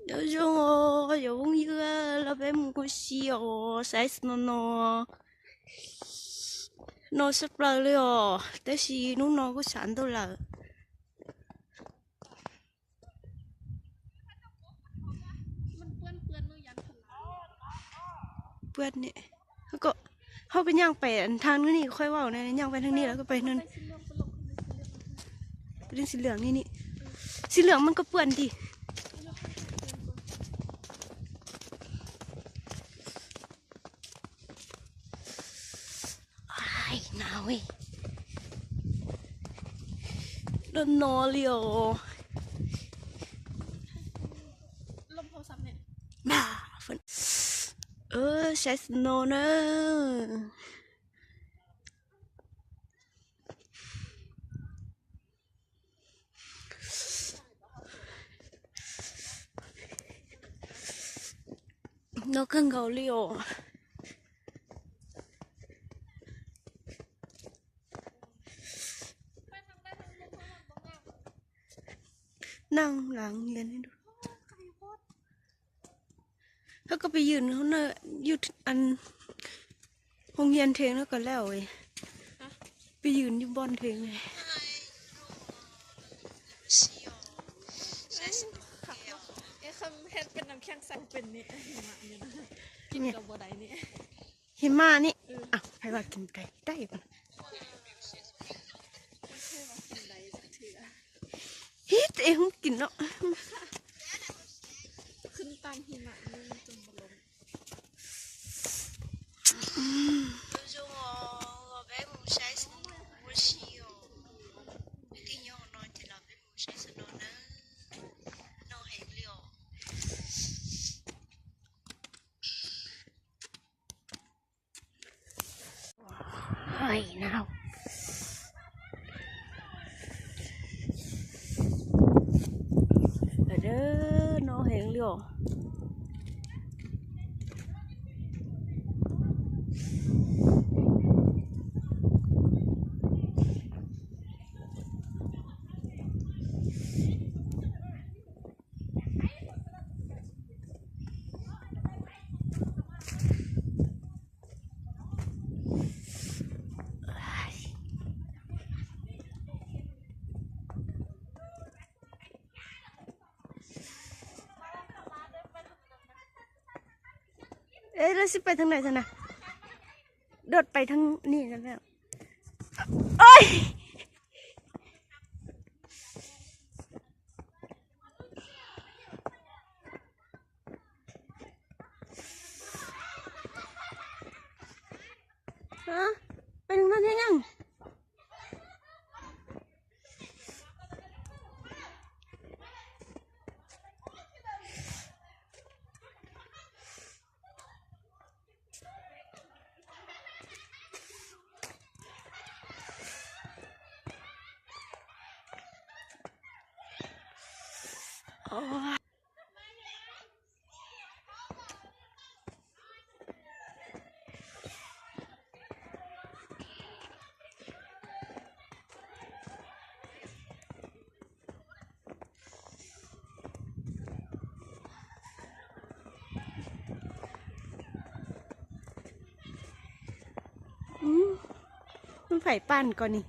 有种哦，有一个老白木过西哦，晒死nó sắp lờ rồi, tới khi nó có sẵn đâu làเปื้อนเนี่ยเขาก็ย่างไปทางนี้ค่อยว่าเนี่ยย่างไปทางนี้แล้วก็ไปนั่นเป็นสีเหลืองนี่สีเหลืองมันก็เปื้อนดิหนาวเว้ยโดนนอนเลยอ่ะลมโทรศัพท์เนี่ยมาฝนใช้สโนว์เนอะnó cần gấu liều năng làng liềnให้ดูแล้วก็ไปยืนเขาเนอะยืดอันโรงเรียนเทงแล้วก็แล้วเว้ยไปยืนอยู่บอนเทงเลยคำเฮ็ดเป็นน้ำแข็งใสเป็นนี่หิมะเนี่ยนะกินกับบัวใดนี่หิมะนี่อ่ะใครว่ากินไก่ได้ปะฮิตเองกินเนาะขึ้นตามหิมะนี่จนบล้มÔi nào ở đó nó hiện liệuเอ๊ะแล้วสิไปทางไหนซะนะโดดไปทางนี่กันแล้วโอ้ยฮะไปทางนั้นยังอ๋อมันไผ่ปั่นก่อนนี่